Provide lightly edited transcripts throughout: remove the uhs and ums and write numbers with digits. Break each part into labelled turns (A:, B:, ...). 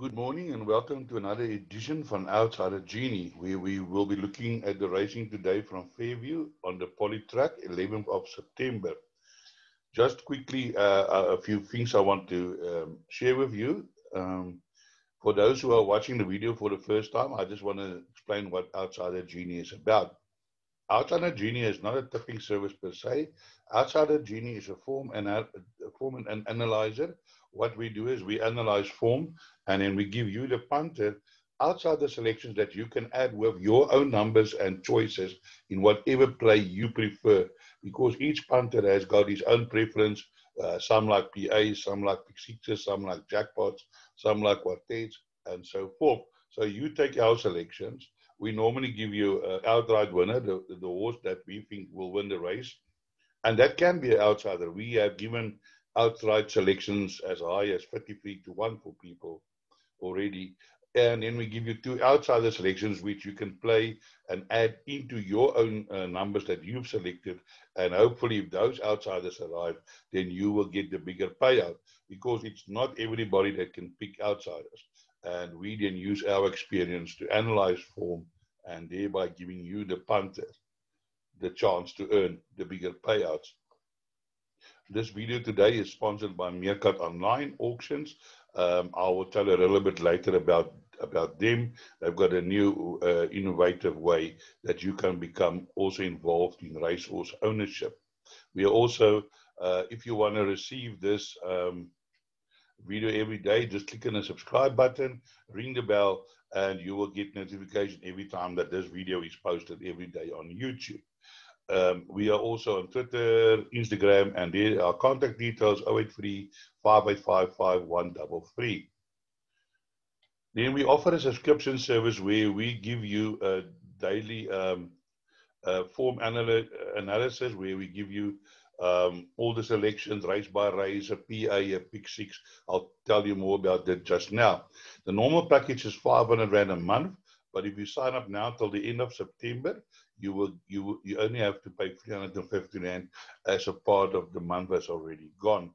A: Good morning and welcome to another edition from Outside of Genie, where we will be looking at the racing today from Fairview on the Polytrack, 11th of September. Just quickly, a few things I want to share with you. For those who are watching the video for the first time, I just want to explain what Outsider Genie is about. Outsider Genie is not a tipping service per se. Outsider Genie is a form and an analyzer. What we do is we analyze form and then we give you the punter outside the selections that you can add with your own numbers and choices in whatever play you prefer, because each punter has got his own preference. Some like PAs, some like pick sixes, some like jackpots, some like quartets, and so forth. So you take our selections. We normally give you an outright winner, the horse that we think will win the race. And that can be an outsider. We have given outright selections as high as 53 to 1 for people already. And then we give you two outsider selections, which you can play and add into your own numbers that you've selected. And hopefully, if those outsiders arrive, then you will get the bigger payout, because it's not everybody that can pick outsiders. And we then use our experience to analyze form and thereby giving you, the punter, the chance to earn the bigger payouts. This video today is sponsored by Meerkat Online Auctions. I will tell a little bit later about them. They've got a new innovative way that you can become also involved in racehorse ownership. We are also, if you want to receive this video every day, just click on the subscribe button, ring the bell, and you will get notification every time that this video is posted every day on YouTube. We are also on Twitter, Instagram, and there are contact details 083 585 5133. Then we offer a subscription service where we give you a daily form analysis, where we give you all the selections, race by race, a PA, a pick six. I'll tell you more about that just now. The normal package is 500 Rand a month, but if you sign up now till the end of September, you only have to pay 350 Rand, as a part of the month has already gone.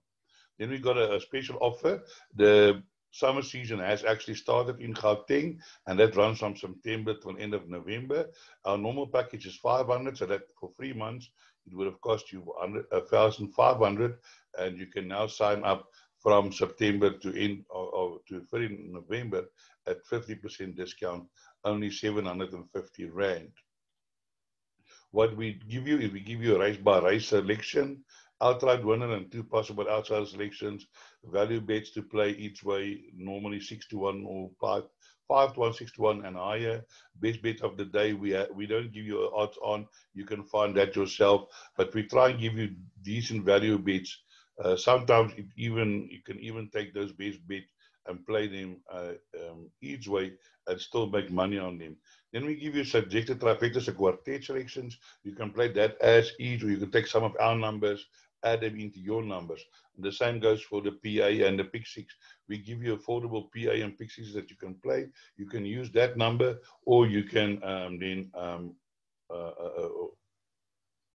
A: Then we got a special offer. The summer season has actually started in Gauteng, and that runs from September till the end of November. Our normal package is 500, so that for 3 months it would have cost you 1,500, and you can now sign up from September to end to 30 November at 50% discount, only 750 Rand. What we give you is we give you a race by race selection, outright winner and two possible outside selections, value bets to play each way, normally 6 to 1 or 5 to 1, 6 to 1 and higher. Best bet of the day, we don't give you odds on, you can find that yourself, but we try and give you decent value bets. Sometimes you can even take those best bets and play them each way and still make money on them. Then we give you subjected trifectas and quartet selections. You can play that as each, or you can take some of our numbers, add them into your numbers. And the same goes for the PA and the pick six. We give you affordable PA and pick sixes that you can play. You can use that number, or you can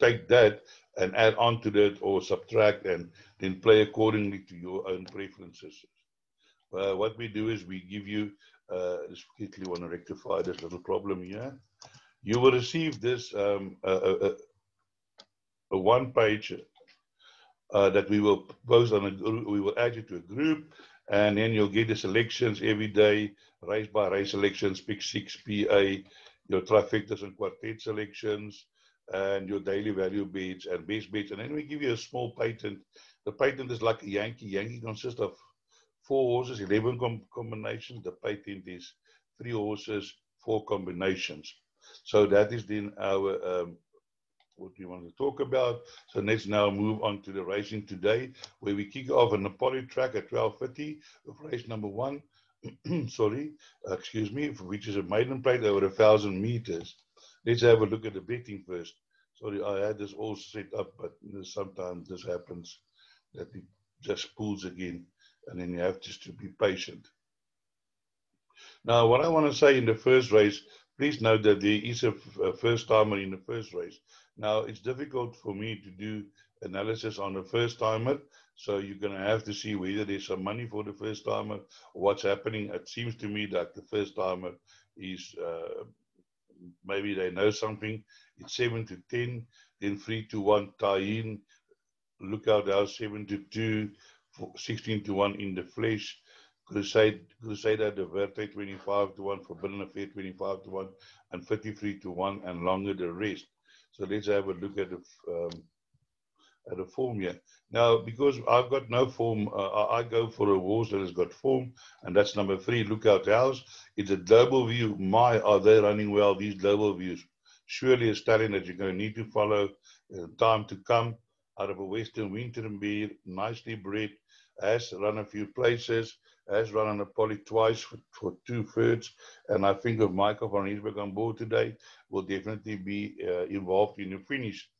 A: take that and add on to that, or subtract, and then play accordingly to your own preferences. What we do is we give you, just quickly want to rectify this little problem here. You will receive this a one page that we will post on we will add you to a group, and then you'll get the selections every day, race by race selections, pick six, PA, your trifectas and quartet selections, and your daily value bets and base bets. And then we give you a small patent. The patent is like a Yankee. Yankee consists of 4 horses, 11 combinations. The patent is 3 horses, 4 combinations. So that is then our what we want to talk about. So let's now move on to the racing today, where we kick off on the Polytrack at 12:30 with race number 1. Sorry, excuse me, which is a maiden plate over 1,000 meters. Let's have a look at the betting first. Sorry, I had this all set up, but sometimes this happens that it just pulls again, and then you have just to be patient. Now, what I want to say in the first race, please note that there is a first timer in the first race. Now, it's difficult for me to do analysis on the first timer, So you're going to have to see whether there's some money for the first timer or what's happening. It seems to me that the first timer is maybe they know something. It's 7-10, then 3-1 tie-in. Lookout House 7-2, 16-1 in the flesh. Crusader de Verte 25-1, Forbidden Affair 25-1, and 53-1, and longer the rest. So let's have a look at the form here. Now, because I've got no form, I go for a horse that has got form, and that's number 3, Lookout House. It's a global view. Are they running well, these global views? Surely a stallion that you're going to need to follow time to come. Out of a Western Winter Beer, nicely bred, has run a few places, has run on a poly twice for 2/3, and I think if Michael van Rensburg on board today will definitely be involved in the finish.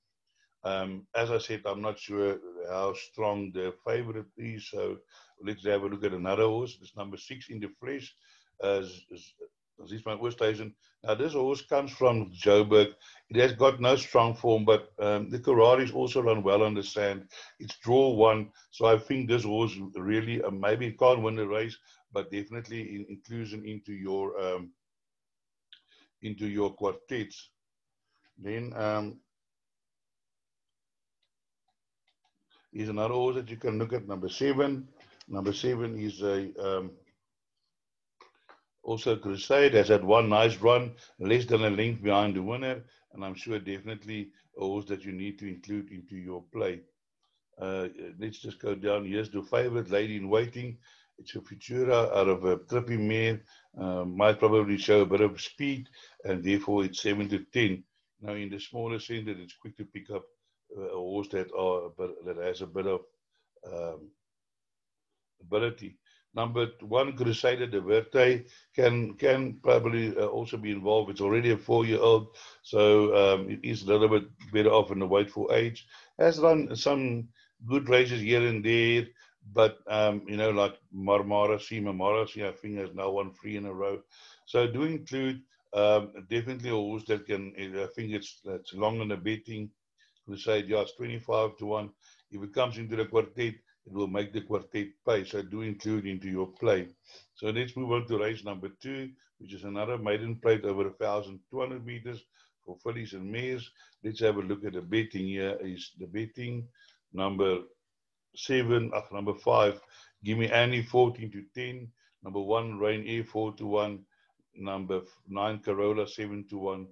A: As I said, I'm not sure how strong the favorite is, so let's have a look at another horse. It's number 6 in the flesh. This is my Oosthuizen. Now, this horse comes from Joburg. It has got no strong form, but the Kararis also run well on the sand. It's draw 1, so I think this horse really, maybe it can't win the race, but definitely inclusion into your quartets. Then is another horse that you can look at, number 7. Number 7 is also Crusade, has had one nice run, less than a length behind the winner, and I'm sure definitely a horse that you need to include into your play. Let's just go down. Here's the favorite, Lady in Waiting. It's a Futura out of a trippy mare, might probably show a bit of speed, and therefore it's 7-10. Now in the smaller center, it's quick to pick up a horse that has a bit of ability. Number 1, Crusader de Verte can probably also be involved. It's already a 4-year-old, so it is a little bit better off in the weight for age. Has run some good races here and there, but like Marmarasi, I think has now won 3 in a row. So do include definitely a horse that can. I think it's long on the betting. Crusade, yeah, it's 25-1. If it comes into the quartet, it will make the quartet pay. So do include into your play. So let's move on to race number 2, which is another maiden plate over 1,200 meters for fillies and mares. Let's have a look at the betting. Here is the betting. Number 5, Gimme Annie 14-10. Number 1, Rain Air 4-1. Number 9, Corolla 7-1.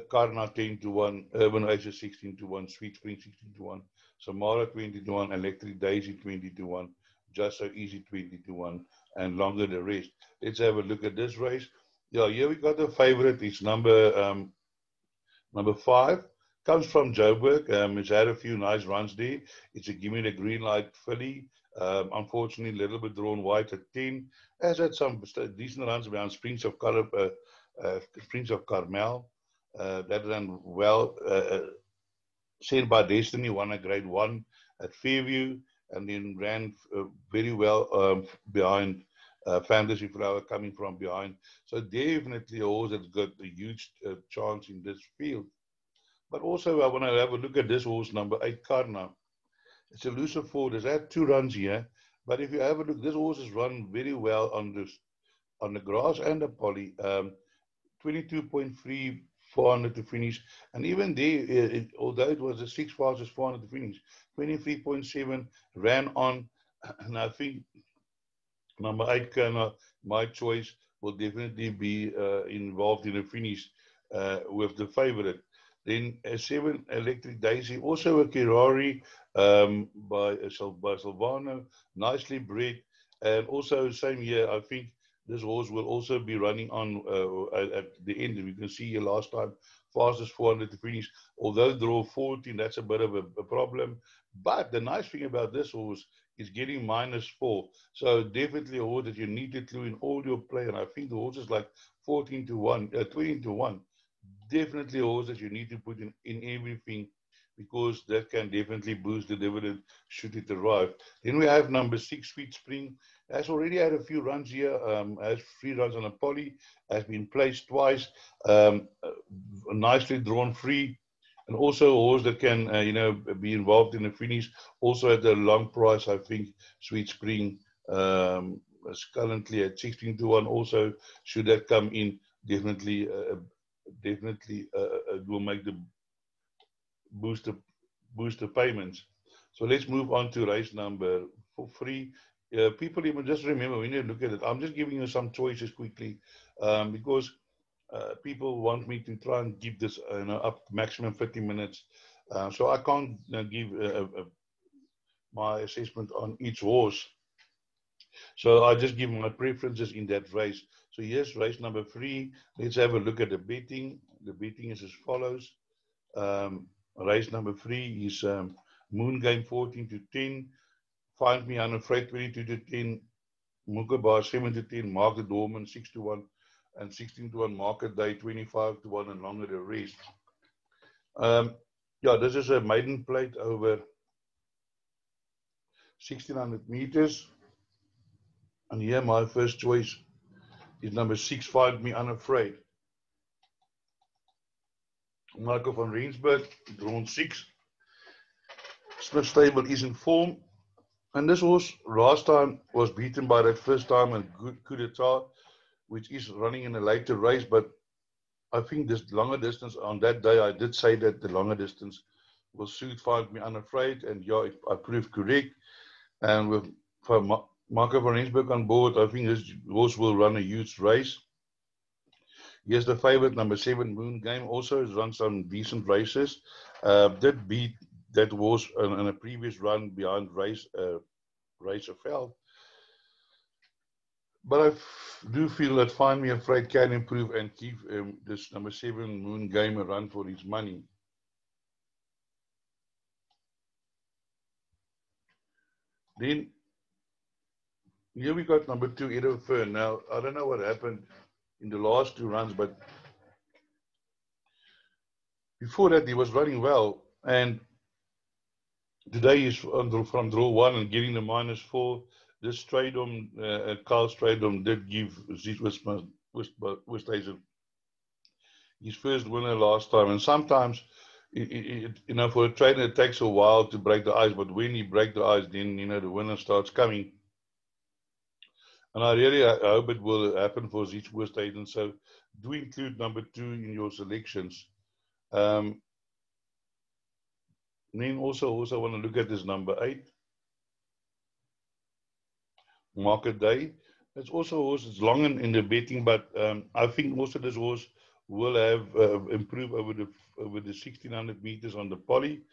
A: Karna 10-1, Urban Oasis 16-1, Sweet Spring 16-1, Samara 20-1, Electric Daisy 20-1, Just So Easy 20-1, and longer the rest. Let's have a look at this race. Yeah, here we got the favorite. It's number 5. Comes from Joburg. It's had a few nice runs there. It's a Gimme the Green Light filly. Unfortunately, a little bit drawn white at 10. Has had some decent runs around Springs of Carmel. That ran well. Sailed by Destiny, won a grade 1 at Fairview, and then ran very well behind Fantasy Flower, coming from behind. So definitely a horse that's got a huge chance in this field. But also I want to have a look at this horse, number 8, Karna. It's a Lucifer Ford. It's had 2 runs here, but if you have a look, this horse has run very well on the grass and the poly. 22.3, 400 to finish, and even there, although it was a 6 fastest 400 to finish, 23.7 ran on, and I think number 8, Karna, my choice, will definitely be involved in a finish with the favorite. Then 7, Electric Daisy, also a Kirari by Silvano, nicely bred, and also same year, I think this horse will also be running on at the end. We can see here last time, fastest 400 to finish. Although draw 14, that's a bit of a problem. But the nice thing about this horse is getting -4. So definitely a horse that you need to include in all your play. And I think the horse is like 14-1, 20-1. Definitely a horse that you need to put in everything, because that can definitely boost the dividend should it arrive. Then we have number 6, Sweet Spring. Has already had a few runs here, has 3 runs on a poly, has been placed twice, nicely drawn free. And also a horse that can, be involved in the finish. Also at the long price, I think Sweet Spring is currently at 16 to 1. Also, should that come in, definitely, will make the booster payments. So let's move on to race number 3. People even just remember when you look at it, I'm just giving you some choices quickly, because people want me to try and keep this up maximum 50 minutes. So I can't give my assessment on each horse. So I just give my preferences in that race. So here's race number 3. Let's have a look at the betting. The betting is as follows. Race number 3 is Moon Game 14 to 10. Find Me Unafraid 22 to 10. Mukabar 7 to 10. Market Dorman 6 to 1. And 16 to 1 Market Day 25 to 1 and longer the rest. Yeah, this is a maiden plate over 1600 meters. And here my first choice is number 6, Find Me Unafraid. Michael van Rensburg, drawn 6. Smith Stable is in form. And this horse last time was beaten by that first time and Coup d'etat, which is running in a later race. But I think this longer distance on that day, I did say that the longer distance will suit Find Me Unafraid. And yeah, I proved correct. And with Marco van Rensburg on board, I think this horse will run a huge race. Here's the favorite, number 7, Moon Game. Also has run some decent races. Did beat that horse in a previous run behind RACEHORSE. But I do feel that Find Me Afraid can improve and give this number 7, Moon Game, a run for his money. Then here we got number 2, Edo Fern. Now, I don't know what happened in the last 2 runs, but before that he was running well. And today he's from draw 1 and getting the -4. This Stradom, Carl Stradom, did give Westhuizen his first winner last time. And sometimes, for a trainer, it takes a while to break the ice. But when you break the ice, then, the winner starts coming. And I really hope it will happen for Westhuizen. So do include number 2 in your selections. And then also want to look at this number 8. Market Day. It's also a horse. It's long in the betting, but I think also this horse will have improved over the 1600 meters on the poly.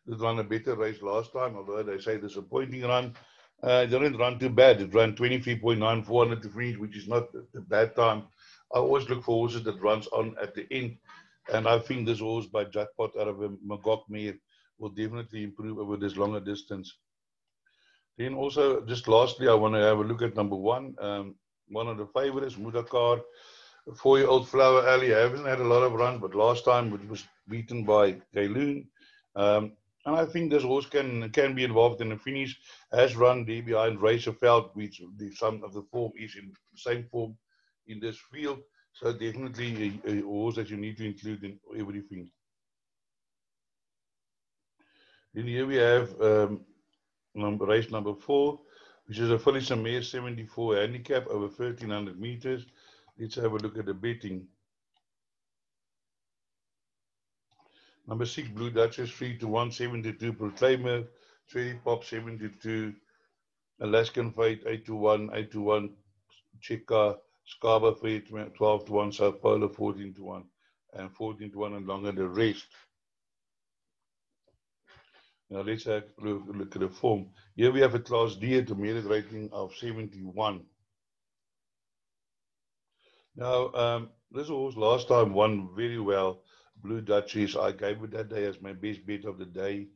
A: It ran a better race last time, although they say disappointing run. It didn't run too bad. It ran 23.9, 400 to finish, which is not a bad time. I always look for horses that runs on at the end, and I think this horse by Jackpot out of a Magog mare will definitely improve over this longer distance. Then also, just lastly, I want to have a look at number 1. One of the favorites, Mudakar, 4-year-old Flower Alley. Hasn't had a lot of runs, but last time it was beaten by Gailoon. And I think this horse can be involved in the finish. Has run there behind RACEHORSE, which some of the form is in the same form in this field. So definitely a horse that you need to include in everything. Then here we have race number 4, which is a Phillies Mare 74 handicap over 1300 meters. Let's have a look at the betting. Number 6, Blue Duchess 3 to 1, 72 Proclaimer, Cherry Pop 72, Alaskan Fate 8 to 1, 8 to 1, Chika, Scarba Fair 12 to 1, Sao Paulo 14 to 1, and 14 to 1 and longer the rest. Now let's have a look at the form. Here we have a Class D at a merit rating of 71. Now, this horse last time won very well. Blue Duchess, I gave it that day as my best bet of the day.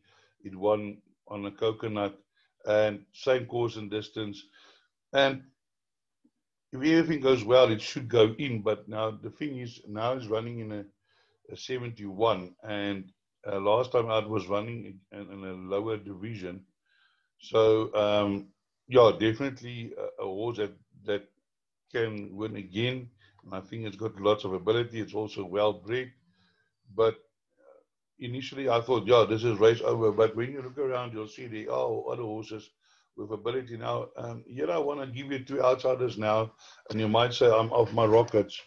A: It won on a coconut and same course and distance. And if everything goes well, it should go in. But now the thing is, now it's running in a 71. And last time out was running in a lower division. So, yeah, definitely a horse that can win again. And I think it's got lots of ability. It's also well bred. But initially I thought, yeah, this is race over. But when you look around, you'll see the other horses with ability now. Here I want to give you two outsiders now, and you might say I'm off my rockets.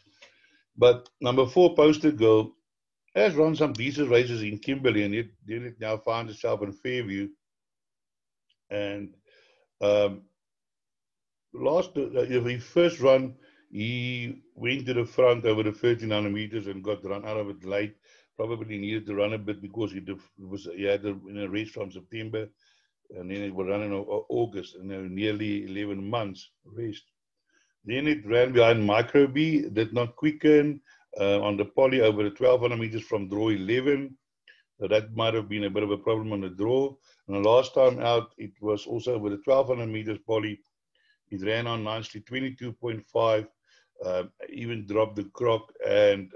A: But number 4, Poster Girl, has run some decent races in Kimberley, and then it now finds itself in Fairview. And um, his first run, he went to the front over the 1300 meters and got run out of it late. Probably needed to run a bit because he had a race from September, and then it was running in August, and nearly 11 months rest. Then it ran behind Microbe, did not quicken on the poly over the 1200 meters from draw 11. So that might have been a bit of a problem on the draw. And the last time out, it was also over the 1200 meters poly. It ran on nicely, 22.5, even dropped the croc, and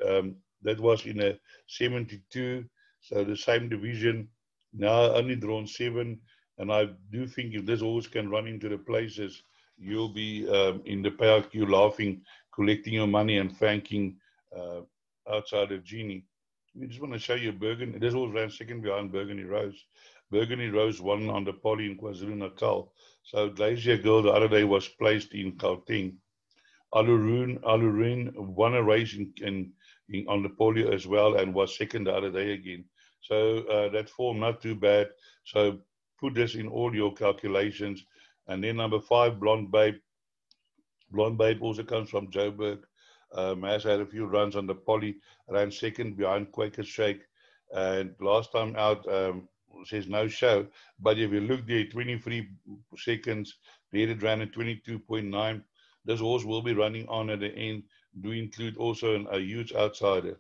A: that was in a 72, so the same division. Now only drawn 7, and I do think if this horse can run into the places, you'll be in the power queue laughing, collecting your money and thanking outside of Genie. We just want to show you Burgundy. This horse ran second behind Burgundy Rose. Burgundy Rose won on the poly in KwaZulu-Natal. So Glacier Girl the other day was placed in Gauteng. Alurine won a race on the polio as well and was second the other day again. So that form not too bad. So put this in all your calculations. And then number 5, Blonde Babe. Blonde Babe also comes from Joburg. Has had a few runs on the poly, ran second behind Quaker Shake. And last time out, says no show. But if you look there, 23 seconds, there it ran at 22.9. This horse will be running on at the end. Do include also a huge outsider.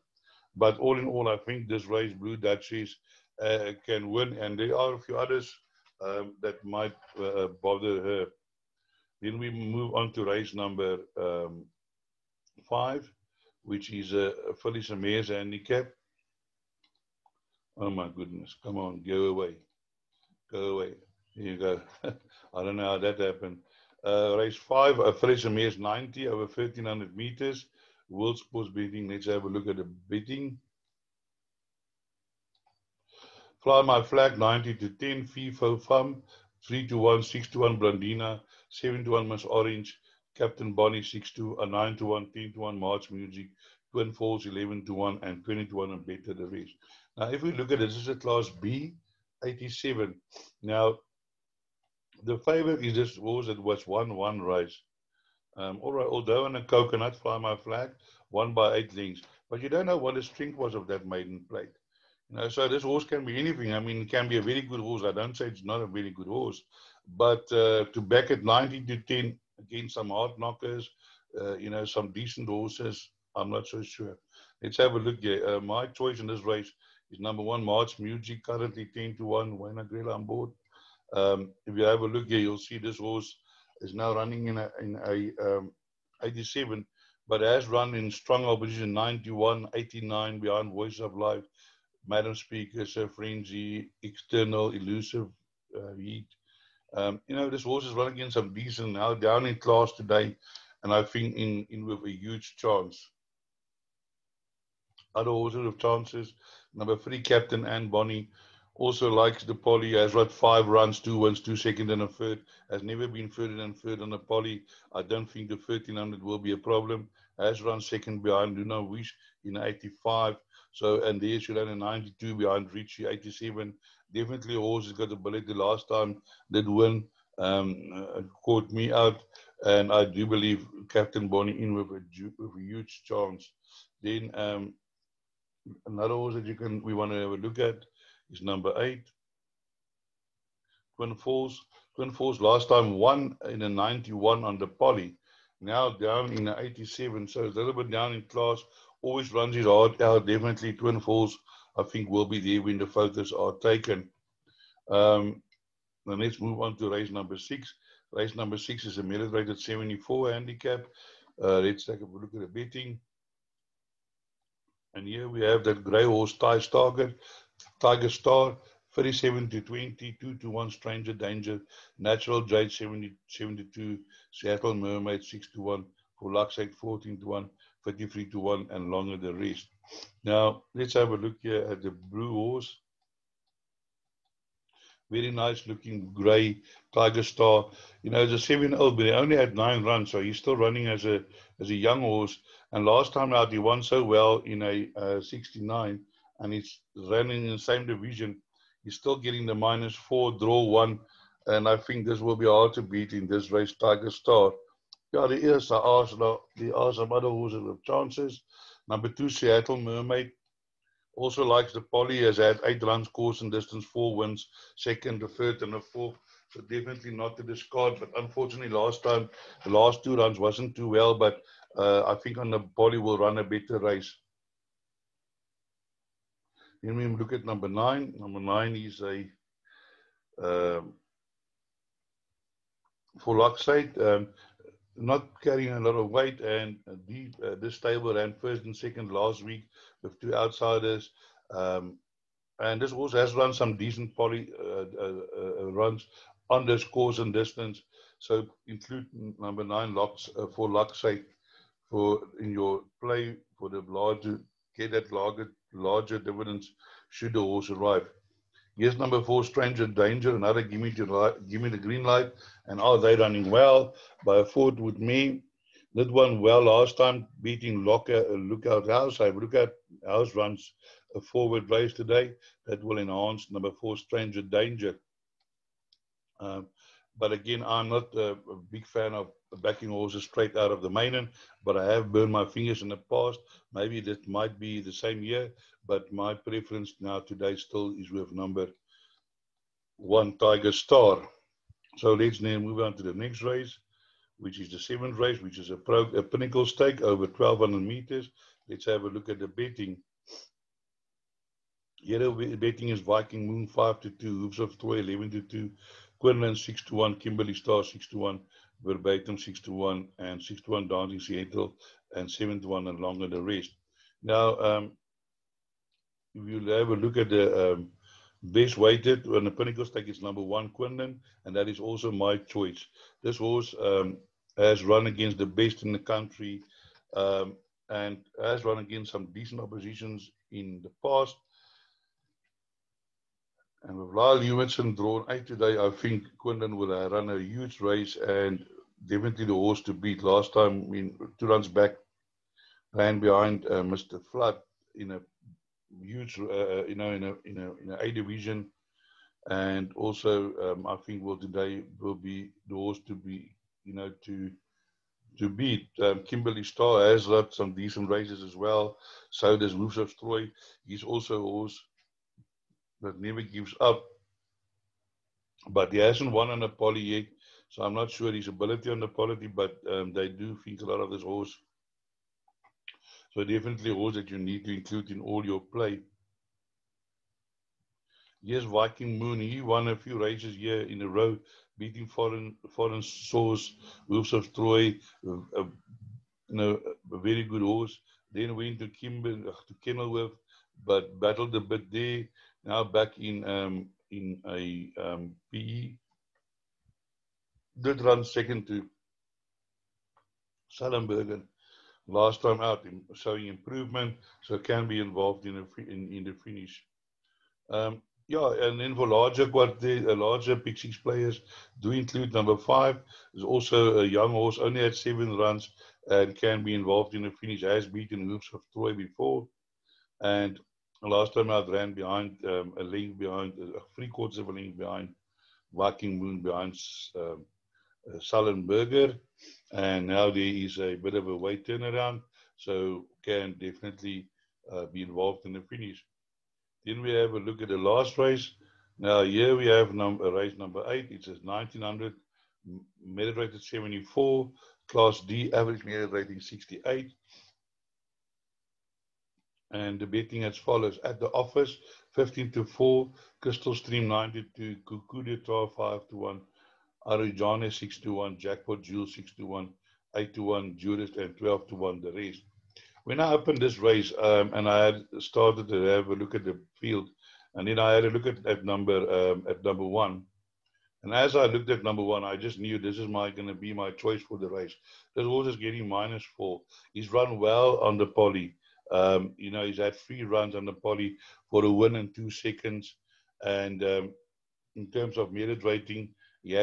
A: But all in all, I think this race, Blue Duchess, can win. And there are a few others that might bother her. Then we move on to race number 5, which is a Phyllis Mayor's handicap. Oh my goodness, come on, go away. Go away. Here you go. I don't know how that happened. Race 5, Phyllis Mayor's 90 over 1300 meters. World Sports Betting. Let's have a look at the betting. Fly My Flag 90 to 10. FIFO FUM 3 to 1, 6 to 1 Blandina, 7 to 1 Miss Orange, Captain Bonnie 6 to 9 to 1, 10 to 1 March Music, Twin Falls 11 to 1, and 20 to 1 and better the rest. Now, if we look at it, this is a class B, 87. Now, the favorite is this horse that was 1 race. All right, although in a coconut, Fly My Flag, won by 8 lengths. But you don't know what the strength was of that maiden plate. You know, so this horse can be anything. I mean, it can be a very good horse. I don't say it's not a very good horse. But to back at 90 to 10 against some hard knockers, you know, some decent horses, I'm not so sure. Let's have a look here. My choice in this race is number 1, March Music, currently 10 to 1, Wayne Agrella on board. If you have a look here, you'll see this horse is now running in a 87, but has run in strong opposition, 91, 89 behind Voice of Life, Madam Speaker, Sir Frenzy, External, Elusive, Heat. You know, this horse is running against some decent, now down in class today, and I think in with a huge chance. Other horses with chances, number 3, Captain Anne Bonnie, also likes the poly, has run 5 runs, 2 wins, 2 second and a third, has never been further than third on the poly. I don't think the 1300 will be a problem. Has run second behind Luna Wish in 85. So, and there she ran a 92 behind Richie, 87. Definitely a horse has got ability. Last time did win, caught me out. And I do believe Captain Bonnie in with a huge chance. Then another horse that we want to have a look at is number 8, Twin Falls. Twin Falls last time won in a 91 on the poly. Now down in a 87, so it's a little bit down in class. Always runs his heart out. Definitely Twin Falls, I think, will be there when the photos are taken. Then let's move on to race number 6. Race number 6 is a merit rated 74 handicap. Let's take a look at the betting. And here we have that grey horse, Tiger Star, 37 to 20, 2 to 1, Stranger Danger, Natural Jade, 72, Seattle Mermaid, 6 to 1, for luck's sake, 14 to 1, 53 to 1, and longer the rest. Now, let's have a look here at the blue horse. Very nice looking grey Tiger Star. You know, it's a 7-year-old, but he only had 9 runs, so he's still running as a young horse. And last time out, he won so well in a 69, and he's running in the same division. He's still getting the -4, draw 1, and I think this will be hard to beat in this race, Tiger Star. Yeah, there are some other horses with chances. Number 2, Seattle Mermaid. Also likes the poly, has had 8 runs, course and distance, 4 wins, second, a third, and a fourth. So definitely not to discard. But unfortunately, last time, the last 2 runs wasn't too well. But I think on the poly will run a better race. Then we look at number 9. Number 9 is a for luck's sake, not carrying a lot of weight, and this stable ran first and second last week with 2 outsiders. And this also has run some decent poly runs on this course and distance. So include number 9 locks for luck's sake for in your play for the larger, get that larger dividends should the horse arrive. Here's number 4, Stranger Danger, another give me the green light. And are they running well? By a foot with me. Did one well last time, beating Lookout House. I Lookout House runs a forward race today. That will enhance number 4, Stranger Danger. But again, I'm not a big fan of backing horses straight out of the maiden, but I have burned my fingers in the past. Maybe that might be the same year, but my preference now today still is with number 1, Tiger Star. So let's now move on to the next race, which is the 7th race, which is a pinnacle stake over 1,200 meters. Let's have a look at the betting. Here the betting is Viking Moon 5-2, Hooves of Troy 11-2, Quinlan 6-1, Kimberly Star 6-1, Verbatim 6-1, and 6-1 Dancing Seattle, and 7-1 and longer the rest. Now, if you have a look at the best weighted on the pinnacle stake, it's number 1 Quinlan, and that is also my choice. This horse has run against the best in the country and has run against some decent oppositions in the past. And with Lyle Hewitson drawn 8 today, I think Quinlan will run a huge race and definitely the horse to beat. Last time, 2 runs back, ran behind Mr. Flood in a huge, in a A division, and also I think today will be the horse to be, to beat. Kimberly Star has got some decent races as well. So does Hooves of Troy. He's also a horse that never gives up, but he hasn't won on a poly yet, so I'm not sure his ability on the poly, but they do think a lot of this horse. So definitely a horse that you need to include in all your play. Yes, Viking Moon, he won a few races here in a row, beating foreign source, Hooves of Troy, a very good horse. Then went to Kenilworth, but battled a bit there. Now back in a PE. Did run second to Sullenbergen last time out, showing improvement, so can be involved in the finish. Yeah, and then for larger Pick 6 players do include number 5. There's also a young horse, only had 7 runs and can be involved in the finish. Has beaten Hooves of Troy before, and last time out ran behind a length behind, 3/4 of a length behind Viking Moon, behind Sullenberger, and now there is a bit of a weight turnaround, so can definitely be involved in the finish. Then we have a look at the last race. Now here we have race number 8. It says 1900, merit rated 74, Class D, average merit rating 68. And the betting as follows: at the office, 15-4, Crystal Stream 92, Kukudia 5-1, Arijane 6-1, Jackpot Jewel 6-1, 8-1, Judas, and 12-1 the rest. When I opened this race, and I had started to have a look at the field, and then I had a look at number 1. And as I looked at number 1, I just knew this is going to be my choice for the race. This horse is getting -4. He's run well on the poly. You know, he's had 3 runs on the poly for a win in 2 seconds. And in terms of merit rating, he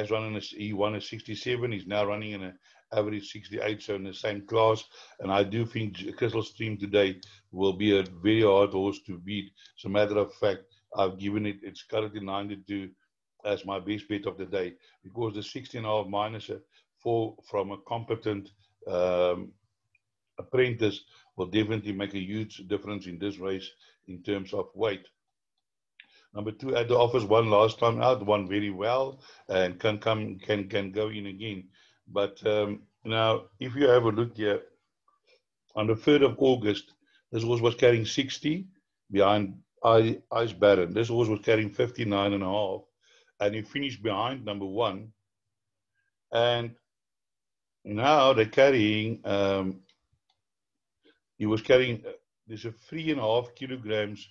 A: won a 67. He's now running in an average 68, so in the same class. And I do think Crystal Stream today will be a very hard horse to beat. As a matter of fact, I've given it, it's currently 92 as my best bet of the day, because the 16.5 minus a 4 from a competent apprentice will definitely make a huge difference in this race in terms of weight. Number 2 at the office, won last time out, won very well, and can go in again. But now, if you have a look here, on the 3rd of August, this horse was carrying 60 behind Ice Baron. This horse was carrying 59.5, and he finished behind number 1. And now they're carrying, he was carrying, there's a 3.5 kilograms.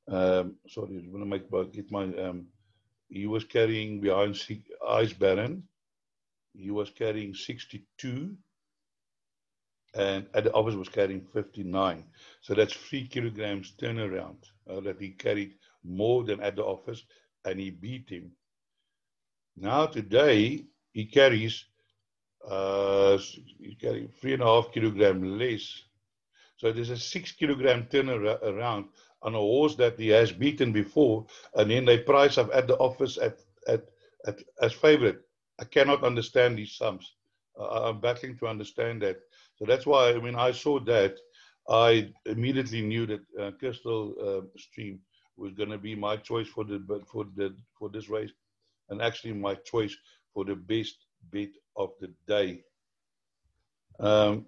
A: Sorry, I'm going to get my, he was carrying behind Ice Baron. He was carrying 62, and at the office was carrying 59. So that's 3 kilograms turnaround that he carried more than at the office, and he beat him. Now today he carries 3.5 kilogram less. So there's a 6 kilogram turnaround on a horse that he has beaten before, and then they price up at the office as favorite. I cannot understand these sums. I'm battling to understand that. So that's why when I saw that, I immediately knew that Crystal Stream was going to be my choice for this race, and actually my choice for the best bet of the day. Other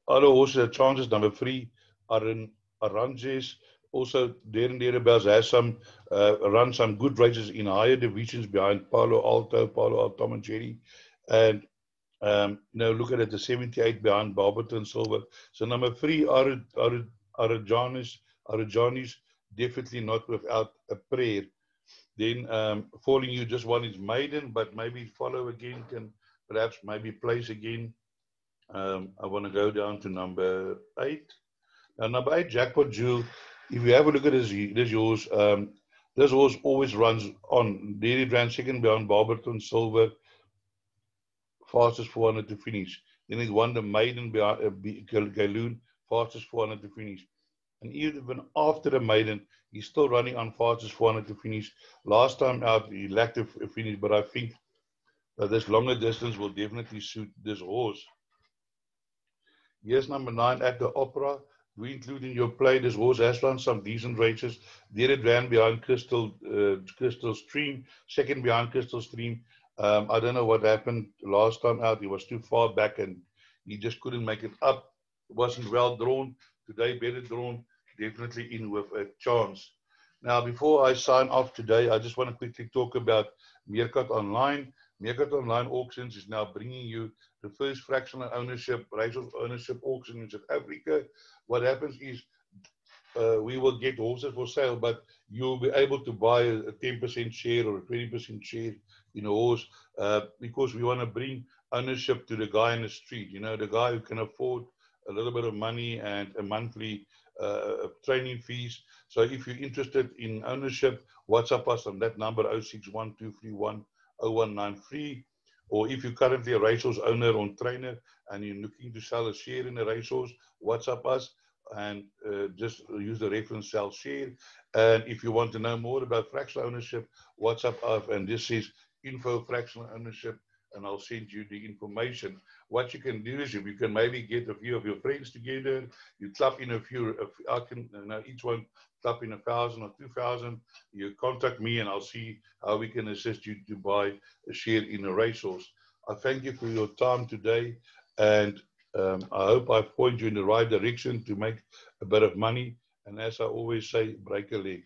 A: horses, chances, number 3, Aranjes, also there and thereabouts, has run some good races in higher divisions behind Palo Alto, Tom and Jerry. And now look at it, the 78 behind Barberton Silver. So number 3, Arajanis, definitely not without a prayer. Then Falling You just won his maiden, but maybe follow again, can perhaps maybe place again. I want to go down to number 8. Now, number 8, Jackpot Jewel. If you have a look at this horse, this horse always runs on. There it ran second behind Barberton Silver, fastest 400 to finish. Then it won the maiden behind Galoon, fastest 400 to finish. And even after the maiden, he's still running on fastest 400 to finish. Last time out, he lacked a finish, but I think that this longer distance will definitely suit this horse. Here's number 9, At the Opera. Do you include in your play? This horse has run some decent races. There it ran behind Crystal Stream, second behind Crystal Stream. I don't know what happened last time out. He was too far back and he just couldn't make it up. It wasn't well drawn. Today, better drawn, definitely in with a chance. Now, before I sign off today, I just want to quickly talk about Meerkat Online. Meerkat Online Auctions is now bringing you the first fractional ownership, racehorse ownership auction in South Africa. What happens is we will get horses for sale, but you'll be able to buy a 10% share or a 20% share in a horse because we want to bring ownership to the guy in the street, you know, the guy who can afford a little bit of money and a monthly training fees. So if you're interested in ownership, WhatsApp us on that number 0612310193. Or if you're currently a racehorse owner or trainer and you're looking to sell a share in a racehorse, WhatsApp us and just use the reference sell share. And if you want to know more about fractional ownership, WhatsApp us and this says info fractional ownership, and I'll send you the information. What you can do is you can maybe get a few of your friends together, you clap in a few, I can, you know, each one clap in 1,000 or 2,000, you contact me and I'll see how we can assist you to buy a share in a racehorse. I thank you for your time today, and I hope I've pointed you in the right direction to make a bit of money, and as I always say, break a leg.